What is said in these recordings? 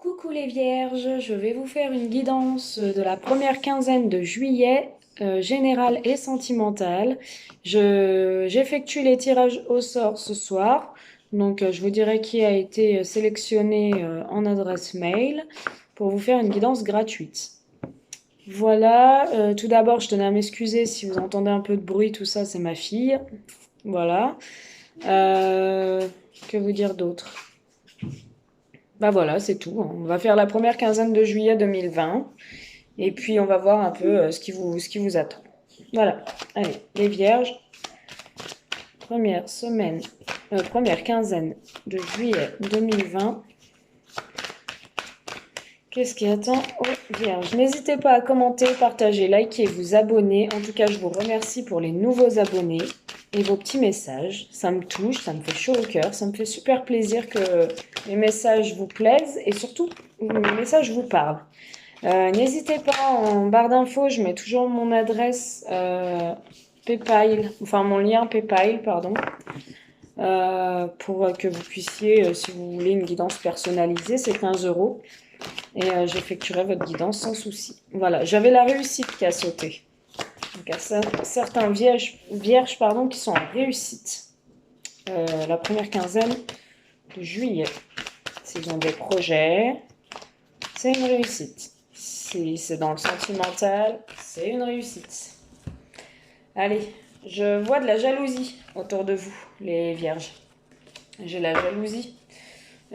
Coucou les vierges, je vais vous faire une guidance de la première quinzaine de juillet, générale et sentimentale. J'effectue les tirages au sort ce soir, donc je vous dirai qui a été sélectionné en adresse mail pour vous faire une guidance gratuite. Voilà, tout d'abord je tenais à m'excuser si vous entendez un peu de bruit, tout ça c'est ma fille. Voilà. Euh, que vous dire d'autre? Bah voilà, c'est tout, hein. On va faire la première quinzaine de juillet 2020 et puis on va voir un peu ce qui vous attend. Voilà. Allez, les vierges, première quinzaine de juillet 2020. Qu'est-ce qui attend aux vierges? N'hésitez pas à commenter, partager, liker, vous abonner. En tout cas, je vous remercie pour les nouveaux abonnés et vos petits messages. Ça me touche, ça me fait chaud au cœur, ça me fait super plaisir que mes messages vous plaisent et surtout mes messages vous parlent. N'hésitez pas, en barre d'infos, je mets toujours mon adresse PayPal, enfin mon lien PayPal, pardon, pour que vous puissiez, si vous voulez une guidance personnalisée, c'est 15 euros. Et j'effectuerai votre guidance sans souci. Voilà, j'avais la réussite qui a sauté. Donc à certains vierges pardon, qui sont en réussite. La première quinzaine de juillet. S'ils ont des projets, c'est une réussite. Si c'est dans le sentimental, c'est une réussite. Allez, je vois de la jalousie autour de vous, les vierges. J'ai la jalousie. Ou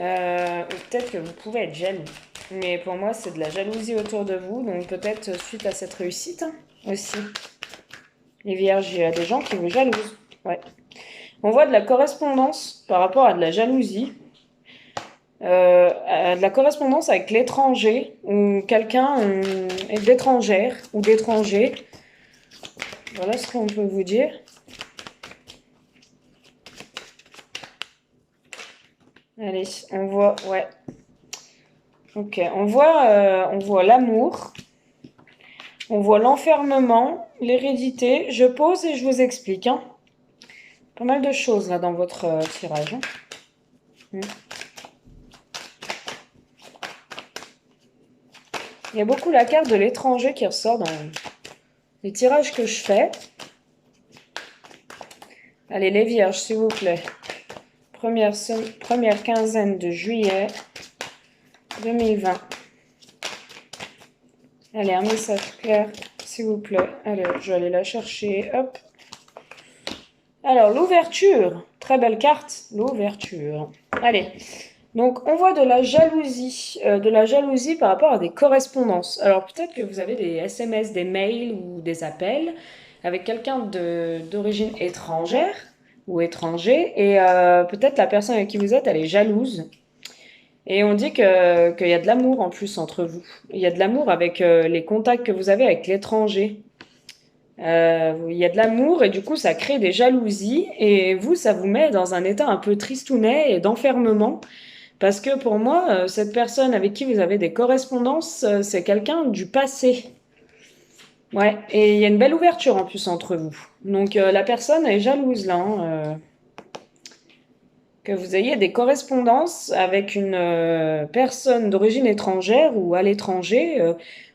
peut-être que vous pouvez être jaloux. Mais pour moi, c'est de la jalousie autour de vous. Donc peut-être suite à cette réussite aussi. Les vierges, il y a des gens qui vous jalousent. Ouais. On voit de la correspondance par rapport à de la jalousie. De la correspondance avec l'étranger ou quelqu'un est d'étrangère ou d'étranger. Voilà ce qu'on peut vous dire. Allez, on voit, ouais. Ok, on voit l'amour, on voit l'enfermement, l'hérédité. Je pose et je vous explique, hein. Pas mal de choses là dans votre tirage, hein. Il y a beaucoup la carte de l'étranger qui ressort dans les tirages que je fais. Allez, les vierges, s'il vous plaît. Première quinzaine de juillet 2020. Allez, un message clair, s'il vous plaît. Allez, je vais aller la chercher. Hop. Alors, l'ouverture. Très belle carte, l'ouverture. Allez. Donc, on voit de la jalousie par rapport à des correspondances. Alors, peut-être que vous avez des SMS, des mails ou des appels avec quelqu'un d'origine étrangère ou étranger, et peut-être la personne avec qui vous êtes, elle est jalouse. Et on dit qu'il y a de l'amour en plus entre vous. Il y a de l'amour avec les contacts que vous avez avec l'étranger. Il y a de l'amour et du coup ça crée des jalousies et vous, ça vous met dans un état un peu tristounet et d'enfermement. Parce que pour moi, cette personne avec qui vous avez des correspondances, c'est quelqu'un du passé. Ouais, et il y a une belle ouverture en plus entre vous. Donc la personne est jalouse là, hein, que vous ayez des correspondances avec une personne d'origine étrangère ou à l'étranger,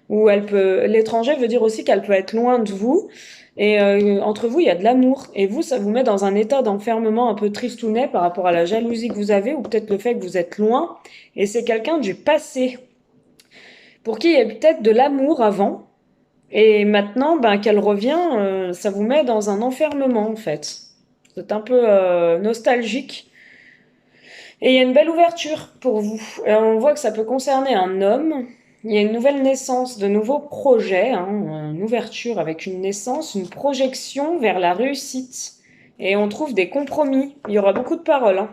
où l'étranger veut dire aussi qu'elle peut être loin de vous. Et entre vous, il y a de l'amour. Et vous, ça vous met dans un état d'enfermement un peu tristounet par rapport à la jalousie que vous avez, ou peut-être le fait que vous êtes loin. Et c'est quelqu'un du passé, pour qui il y a peut-être de l'amour avant. Et maintenant, ben, qu'elle revient, ça vous met dans un enfermement, en fait. C'est un peu nostalgique. Et il y a une belle ouverture pour vous. On voit que ça peut concerner un homme. Il y a une nouvelle naissance, de nouveaux projets, hein, une ouverture avec une naissance, une projection vers la réussite. Et on trouve des compromis. Il y aura beaucoup de paroles, hein.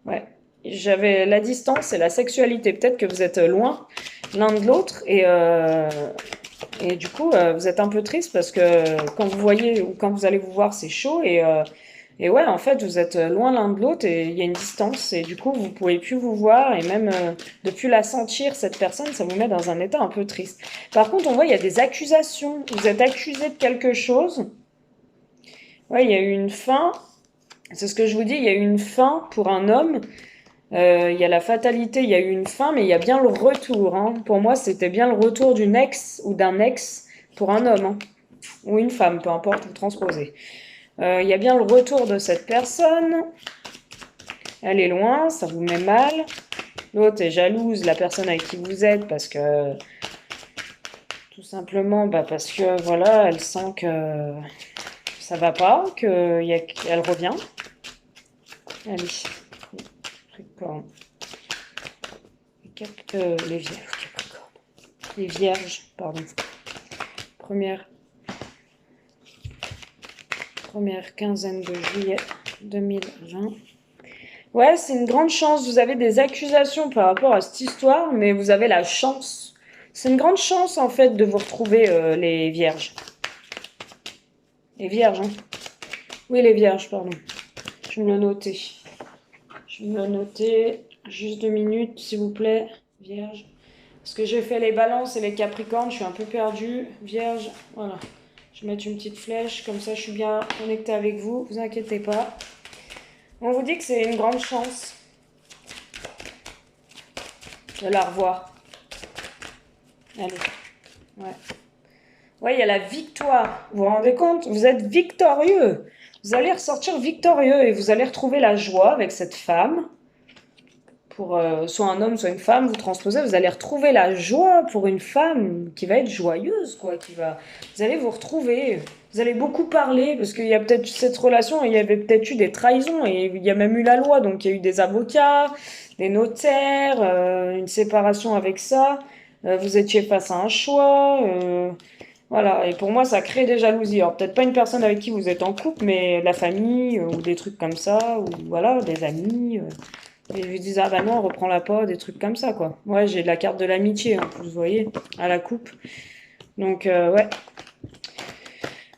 Ouais. J'avais la distance et la sexualité. Peut-être que vous êtes loin l'un de l'autre et du coup, vous êtes un peu triste parce que quand vous voyez ou quand vous allez vous voir, c'est chaud et ouais, en fait, vous êtes loin l'un de l'autre et il y a une distance et du coup, vous pouvez plus vous voir et même de plus la sentir, cette personne, ça vous met dans un état un peu triste. Par contre, on voit, il y a des accusations. Vous êtes accusé de quelque chose. Ouais, il y a eu une fin. C'est ce que je vous dis, il y a eu une fin pour un homme Il y a la fatalité, il y a eu une fin, mais il y a bien le retour. Hein. Pour moi, c'était bien le retour d'une ex ou d'un ex pour un homme, hein, ou une femme, peu importe, vous transposez. Il y a bien le retour de cette personne. Elle est loin, ça vous met mal. L'autre est jalouse, la personne avec qui vous êtes, parce que tout simplement, parce que voilà, elle sent que ça va pas, qu'elle revient. Allez, Capricorne. Les vierges, Capricorne. Les vierges, pardon. Première quinzaine de juillet 2020. Ouais, c'est une grande chance. Vous avez des accusations par rapport à cette histoire, mais vous avez la chance. C'est une grande chance, en fait, de vous retrouver, les vierges. Les vierges, hein. Oui, les vierges, pardon. Je vais me le noter. Je vais me le noter. Juste 2 minutes, s'il vous plaît. Vierge. Parce que j'ai fait les balances et les capricornes, je suis un peu perdue. Vierge, voilà. Je vais mettre une petite flèche, comme ça je suis bien connectée avec vous. Vous inquiétez pas. On vous dit que c'est une grande chance de la revoir. Allez. Ouais. Ouais, il y a la victoire. Vous vous rendez compte? Vous êtes victorieux. Vous allez ressortir victorieux et vous allez retrouver la joie avec cette femme. Pour soit un homme, soit une femme, vous transposez, vous allez retrouver la joie pour une femme qui va être joyeuse, quoi. Vous allez vous retrouver. Vous allez beaucoup parler parce qu'il y a peut-être cette relation, il y avait peut-être eu des trahisons et il y a même eu la loi, donc il y a eu des avocats, des notaires, une séparation avec ça. Vous étiez face à un choix. Voilà, et pour moi, ça crée des jalousies. Alors, peut-être pas une personne avec qui vous êtes en couple, mais la famille, ou des trucs comme ça, ou voilà, des amis. Et je lui disais, ah bah non, on reprend la pas, des trucs comme ça, quoi. Ouais, j'ai la carte de l'amitié, en plus, vous voyez, à la coupe. Donc, ouais.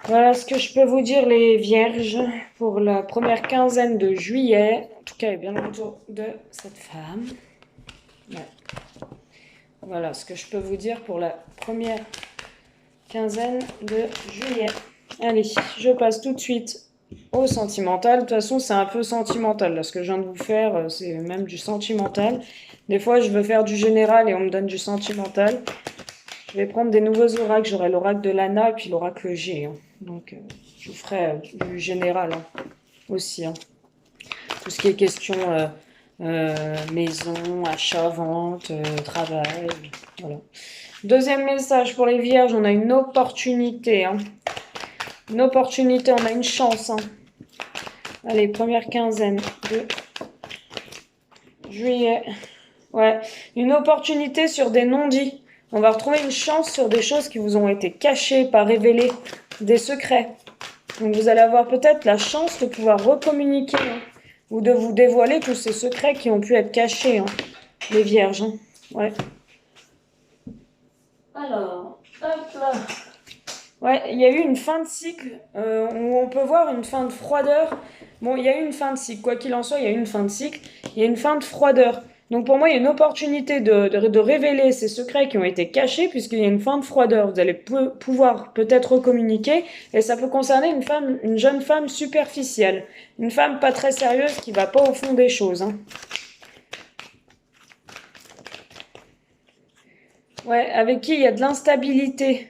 Voilà ce que je peux vous dire, les vierges, pour la première quinzaine de juillet. En tout cas, il y a bien le retour de cette femme. Ouais. Voilà ce que je peux vous dire pour la première quinzaine de juillet. Allez, je passe tout de suite au sentimental. De toute façon, c'est un peu sentimental. Là, ce que je viens de vous faire, c'est même du sentimental. Des fois, je veux faire du général et on me donne du sentimental. Je vais prendre des nouveaux oracles. J'aurai l'oracle de Lana et puis l'oracle G. Hein. Donc, je vous ferai du général hein, aussi. Hein. Tout ce qui est question maison, achat, vente, travail. Voilà. Deuxième message pour les vierges, on a une opportunité. Hein. Une opportunité, on a une chance. Hein. Allez, première quinzaine de juillet. Ouais, une opportunité sur des non-dits. On va retrouver une chance sur des choses qui vous ont été cachées, pas révélées, des secrets. Donc vous allez avoir peut-être la chance de pouvoir recommuniquer hein, ou de vous dévoiler tous ces secrets qui ont pu être cachés, hein, les vierges. Hein. Ouais. Alors, hop là. Ouais, il y a eu une fin de cycle où on peut voir une fin de froideur. Bon, il y a eu une fin de cycle, quoi qu'il en soit, il y a eu une fin de cycle. Il y a une fin de froideur. Donc pour moi, il y a une opportunité de révéler ces secrets qui ont été cachés puisqu'il y a une fin de froideur. Vous allez pouvoir peut-être recommuniquer et ça peut concerner une jeune femme superficielle. Une femme pas très sérieuse qui va pas au fond des choses. Hein. Ouais, avec qui il y a de l'instabilité.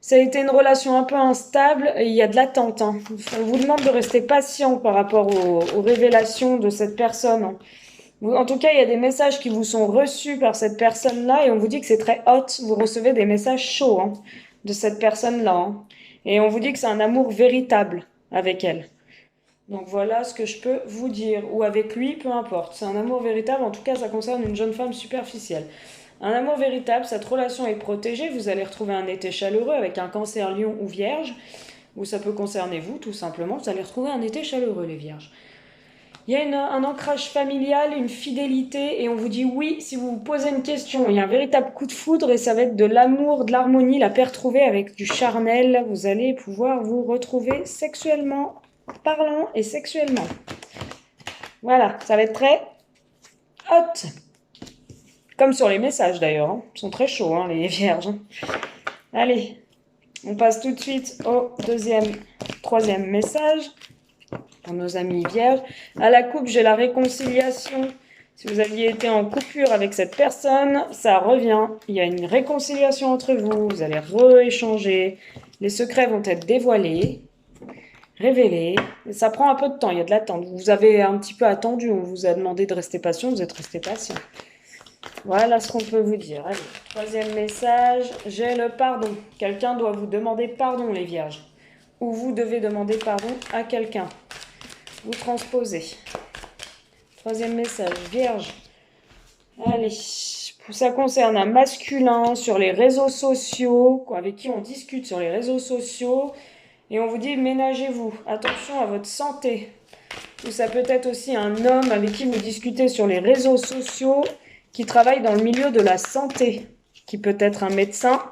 Ça a été une relation un peu instable et il y a de l'attente. Hein. On vous demande de rester patient par rapport aux révélations de cette personne. Hein. En tout cas, il y a des messages qui vous sont reçus par cette personne-là et on vous dit que c'est très hot. Vous recevez des messages chauds hein, de cette personne-là. Hein. Et on vous dit que c'est un amour véritable avec elle. Donc voilà ce que je peux vous dire. Ou avec lui, peu importe. C'est un amour véritable. En tout cas, ça concerne une jeune femme superficielle. Un amour véritable, cette relation est protégée. Vous allez retrouver un été chaleureux avec un cancer lion ou vierge. Ou ça peut concerner vous, tout simplement. Vous allez retrouver un été chaleureux, les vierges. Il y a un ancrage familial, une fidélité, et on vous dit oui si vous vous posez une question. Il y a un véritable coup de foudre et ça va être de l'amour, de l'harmonie, la paix retrouvée avec du charnel. Vous allez pouvoir vous retrouver sexuellement parlant et sexuellement. Voilà, ça va être très hot. Comme sur les messages d'ailleurs. Hein. Ils sont très chauds, hein, les vierges. Hein. Allez, on passe tout de suite au troisième message. Pour nos amis vierges. À la coupe, j'ai la réconciliation Si vous aviez été en coupure avec cette personne, ça revient. Il y a une réconciliation entre vous. Vous allez rééchanger. Les secrets vont être dévoilés, révélés. Et ça prend un peu de temps. Il y a de l'attente. Vous avez un petit peu attendu. On vous a demandé de rester patient. Vous êtes resté patient. Voilà ce qu'on peut vous dire. Allez, troisième message. J'ai le pardon. Quelqu'un doit vous demander pardon, les vierges. Ou vous devez demander pardon à quelqu'un. Vous transposez. Troisième message, Vierge. Allez, ça concerne un masculin sur les réseaux sociaux, avec qui on discute sur les réseaux sociaux, et on vous dit ménagez-vous, attention à votre santé. Ou ça peut être aussi un homme avec qui vous discutez sur les réseaux sociaux, qui travaille dans le milieu de la santé, qui peut être un médecin,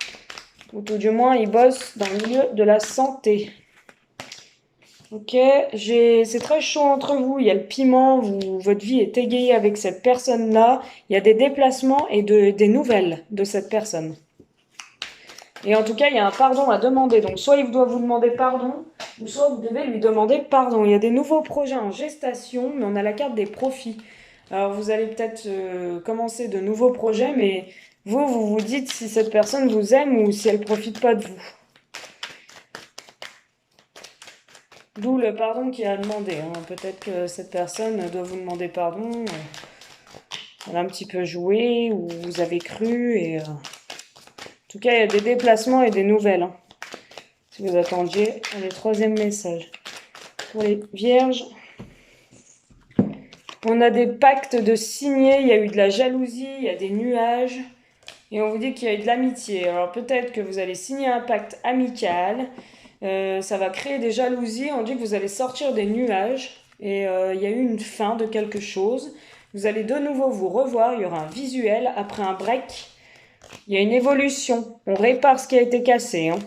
ou tout du moins il bosse dans le milieu de la santé. Ok, c'est très chaud entre vous, il y a le piment, votre vie est égayée avec cette personne-là, il y a des déplacements et des nouvelles de cette personne. Et en tout cas, il y a un pardon à demander, donc soit il doit vous demander pardon, ou soit vous devez lui demander pardon. Il y a des nouveaux projets en gestation, mais on a la carte des profits. Alors vous allez peut-être commencer de nouveaux projets, mais vous vous dites si cette personne vous aime ou si elle ne profite pas de vous. D'où le pardon qui a demandé. Hein. Peut-être que cette personne doit vous demander pardon. Elle a un petit peu joué ou vous avez cru. En tout cas, il y a des déplacements et des nouvelles. Hein. Si vous attendiez, allez, troisième message. Pour les vierges, on a des pactes de signés. Il y a eu de la jalousie, il y a des nuages. Et on vous dit qu'il y a eu de l'amitié. Alors peut-être que vous allez signer un pacte amical. Ça va créer des jalousies. On dit que vous allez sortir des nuages et il y a eu une fin de quelque chose. Vous allez de nouveau vous revoir. Il y aura un visuel après un break. Il y a une évolution. On répare ce qui a été cassé. Hein.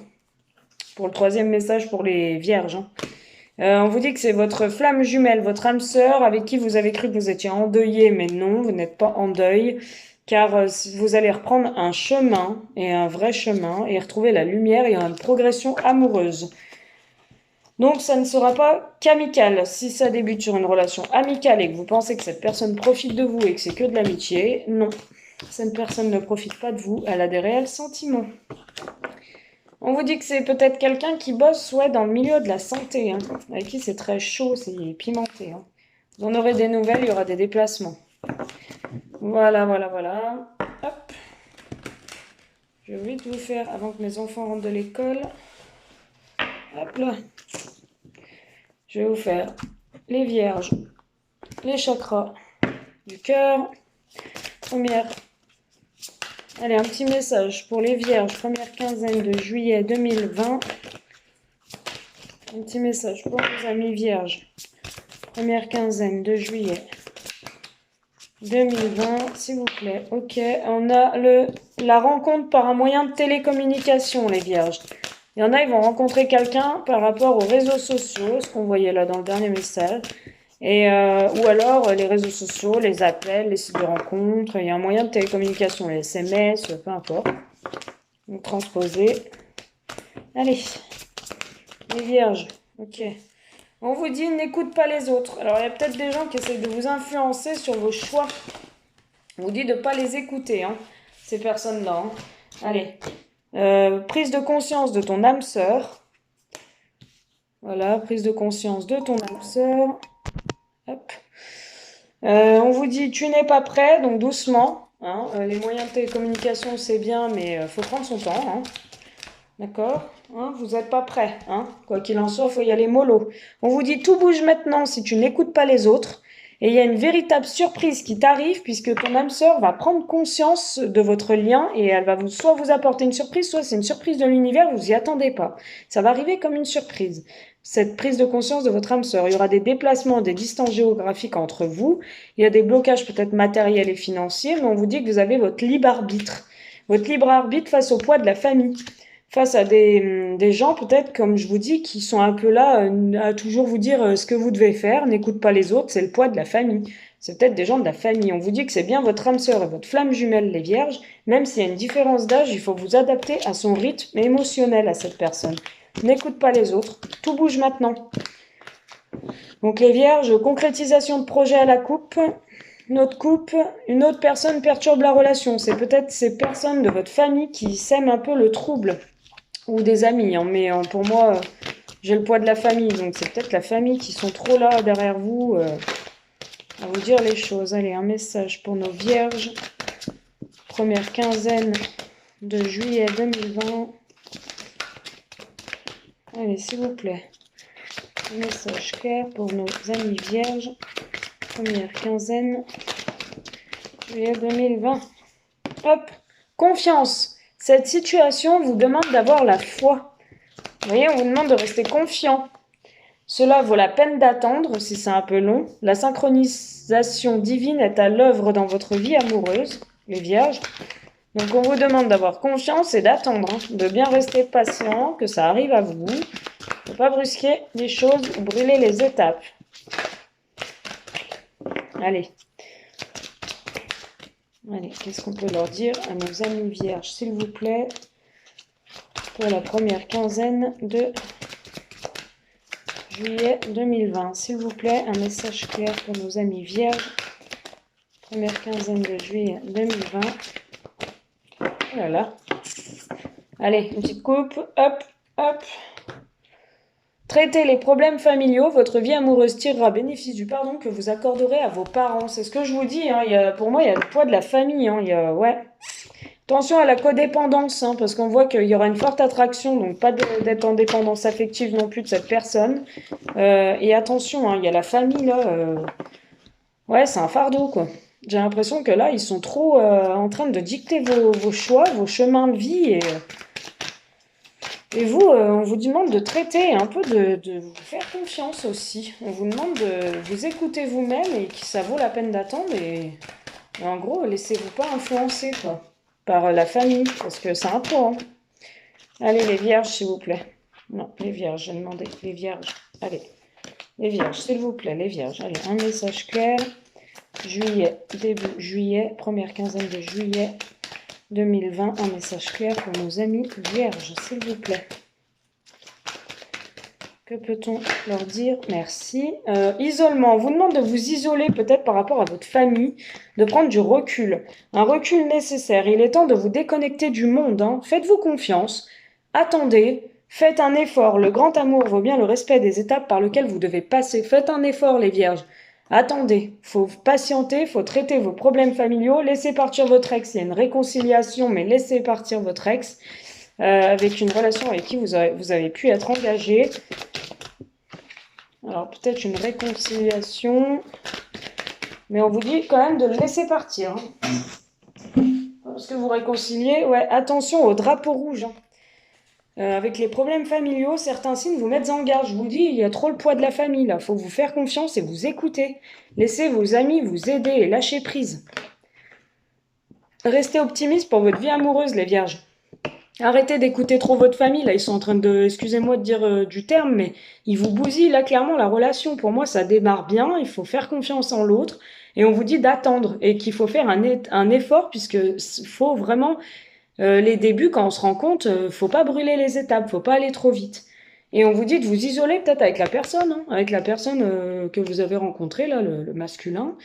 Pour le troisième message pour les vierges. Hein. On vous dit que c'est votre flamme jumelle, votre âme sœur avec qui vous avez cru que vous étiez endeuillé, mais non, vous n'êtes pas en deuil. Car vous allez reprendre un chemin, et un vrai chemin, et retrouver la lumière, et il y aura une progression amoureuse. Donc ça ne sera pas qu'amical. Si ça débute sur une relation amicale et que vous pensez que cette personne profite de vous et que c'est que de l'amitié, non. Cette personne ne profite pas de vous, elle a des réels sentiments. On vous dit que c'est peut-être quelqu'un qui bosse dans le milieu de la santé, hein, avec qui c'est très chaud, c'est pimenté. Hein. Vous en aurez des nouvelles, il y aura des déplacements. Voilà. Hop. Je vais vite vous faire, avant que mes enfants rentrent de l'école. Hop là. Je vais vous faire les vierges, les chakras du cœur. Allez, un petit message pour les vierges, première quinzaine de juillet 2020. Un petit message pour les amis vierges, première quinzaine de juillet 2020, s'il vous plaît. Ok, on a la rencontre par un moyen de télécommunication, les vierges. Il y en a, ils vont rencontrer quelqu'un par rapport aux réseaux sociaux, ce qu'on voyait là dans le dernier message. Ou alors les réseaux sociaux, les appels, les sites de rencontres. Il y a un moyen de télécommunication, les SMS, peu importe. Donc transposer. Allez, les vierges. Ok. On vous dit, n'écoute pas les autres. Alors, il y a peut-être des gens qui essaient de vous influencer sur vos choix. On vous dit de ne pas les écouter, hein, ces personnes-là. Hein. Allez. Prise de conscience de ton âme sœur. Voilà, prise de conscience de ton âme sœur. Hop. On vous dit, tu n'es pas prêt, donc doucement. Hein. Les moyens de télécommunication, c'est bien, mais faut prendre son temps. Hein. D'accord, hein, vous n'êtes pas prêt. Hein. Quoi qu'il en soit, il faut y aller mollo. On vous dit tout bouge maintenant si tu n'écoutes pas les autres. Et il y a une véritable surprise qui t'arrive puisque ton âme sœur va prendre conscience de votre lien et elle va soit vous apporter une surprise, soit c'est une surprise de l'univers, vous y attendez pas. Ça va arriver comme une surprise. Cette prise de conscience de votre âme sœur. Il y aura des déplacements, des distances géographiques entre vous. Il y a des blocages peut-être matériels et financiers, mais on vous dit que vous avez votre libre arbitre. Votre libre arbitre face au poids de la famille. Face à des gens peut-être, comme je vous dis, qui sont un peu là à toujours vous dire ce que vous devez faire, n'écoute pas les autres, c'est le poids de la famille. C'est peut-être des gens de la famille. On vous dit que c'est bien votre âme sœur et votre flamme jumelle, les vierges. Même s'il y a une différence d'âge, il faut vous adapter à son rythme émotionnel à cette personne. N'écoute pas les autres, tout bouge maintenant. Donc les vierges, concrétisation de projet à la coupe. Une autre coupe, une autre personne perturbe la relation. C'est peut-être ces personnes de votre famille qui sèment un peu le trouble. Ou des amis, hein, mais pour moi, j'ai le poids de la famille. Donc c'est peut-être la famille qui sont trop là derrière vous à vous dire les choses. Allez, un message pour nos vierges. Première quinzaine de juillet 2020. Allez, s'il vous plaît. Un message clair pour nos amis vierges. Première quinzaine juillet 2020. Hop, confiance. Cette situation vous demande d'avoir la foi. Vous voyez, on vous demande de rester confiant. Cela vaut la peine d'attendre si c'est un peu long. La synchronisation divine est à l'œuvre dans votre vie amoureuse, les vierges. Donc on vous demande d'avoir confiance et d'attendre, hein, de bien rester patient, que ça arrive à vous. Ne pas brusquer les choses ou brûler les étapes. Allez. Allez, qu'est-ce qu'on peut leur dire à nos amis vierges, s'il vous plaît, pour la première quinzaine de juillet 2020. S'il vous plaît, un message clair pour nos amis vierges. Première quinzaine de juillet 2020. Oh là là. Allez, une petite coupe. Hop, hop. Traitez les problèmes familiaux. Votre vie amoureuse tirera bénéfice du pardon que vous accorderez à vos parents. C'est ce que je vous dis. Hein. Pour moi, il y a le poids de la famille. Hein. Ouais. Attention à la codépendance, hein, parce qu'on voit qu'il y aura une forte attraction, donc pas d'être en dépendance affective non plus de cette personne. Et attention, hein, il y a la famille là. Ouais, c'est un fardeau quoi. J'ai l'impression que là, ils sont trop en train de dicter vos choix, vos chemins de vie. Et vous, on vous demande de traiter, un peu de vous faire confiance aussi. On vous demande de vous écouter vous-même et que ça vaut la peine d'attendre. Et en gros, laissez-vous pas influencer quoi, par la famille, parce que c'est un poids. Hein. Allez, les vierges, s'il vous plaît. Non, les vierges, j'ai demandé. Les vierges, allez. Les vierges, s'il vous plaît, les vierges. Allez, un message clair. Juillet, début juillet, première quinzaine de juillet 2020. Un message clair pour nos amis vierges, s'il vous plaît. Que peut-on leur dire? Merci. Isolement. On vous demande de vous isoler peut-être par rapport à votre famille, de prendre du recul. Un recul nécessaire. Il est temps de vous déconnecter du monde. Hein. Faites-vous confiance. Attendez. Faites un effort. Le grand amour vaut bien le respect des étapes par lesquelles vous devez passer. Faites un effort, les vierges. Attendez. Faut patienter. Faut traiter vos problèmes familiaux. Laissez partir votre ex. Il y a une réconciliation, mais laissez partir votre ex. Avec une relation avec qui vous avez pu être engagé. Alors peut-être une réconciliation, mais on vous dit quand même de le laisser partir. Hein. Parce que vous réconciliez, ouais, attention au drapeau rouge. Hein. Avec les problèmes familiaux, certains signes vous mettent en garde. Je vous dis, il y a trop le poids de la famille là. Faut vous faire confiance et vous écouter. Laissez vos amis vous aider et lâcher prise. Restez optimiste pour votre vie amoureuse, les vierges. Arrêtez d'écouter trop votre famille, là, ils sont en train de, excusez-moi de dire du terme, mais ils vous bousillent, là, clairement, la relation. Pour moi, ça démarre bien, il faut faire confiance en l'autre, et on vous dit d'attendre, et qu'il faut faire un effort, puisque faut vraiment, les débuts, quand on se rend compte, faut pas brûler les étapes, faut pas aller trop vite. Et on vous dit de vous isoler peut-être avec la personne, hein, avec la personne que vous avez rencontrée, là, le masculin.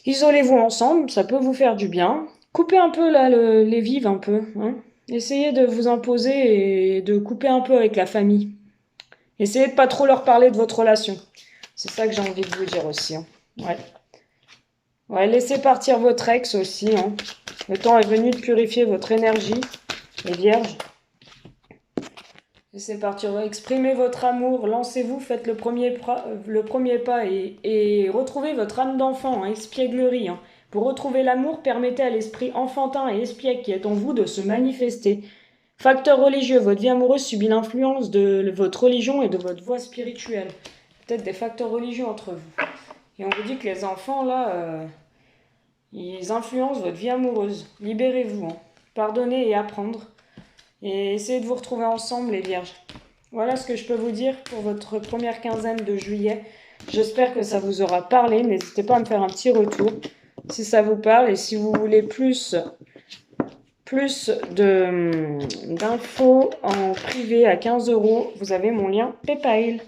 Isolez-vous ensemble, ça peut vous faire du bien. Coupez un peu, là, les vives, un peu, hein. Essayez de vous imposer et de couper un peu avec la famille. Essayez de pas trop leur parler de votre relation. C'est ça que j'ai envie de vous dire aussi. Hein. Ouais. Ouais, laissez partir votre ex aussi. Hein. Le temps est venu de purifier votre énergie, les vierges. Laissez partir, ouais. Exprimez votre amour, lancez-vous, faites le premier pas et retrouvez votre âme d'enfant, hein, espièglerie. Hein. Pour retrouver l'amour, permettez à l'esprit enfantin et espiègle qui est en vous de se manifester. Facteur religieux, votre vie amoureuse subit l'influence de votre religion et de votre voie spirituelle. Peut-être des facteurs religieux entre vous. Et on vous dit que les enfants, là, ils influencent votre vie amoureuse. Libérez-vous, hein. Pardonnez et apprendre. Et essayez de vous retrouver ensemble, les vierges. Voilà ce que je peux vous dire pour votre première quinzaine de juillet. J'espère que ça vous aura parlé. N'hésitez pas à me faire un petit retour si ça vous parle. Et si vous voulez plus d'infos en privé à 15 €, vous avez mon lien PayPal.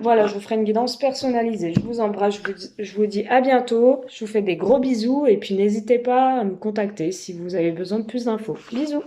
Voilà, je vous ferai une guidance personnalisée. Je vous embrasse, je vous dis à bientôt. Je vous fais des gros bisous et puis n'hésitez pas à me contacter si vous avez besoin de plus d'infos. Bisous!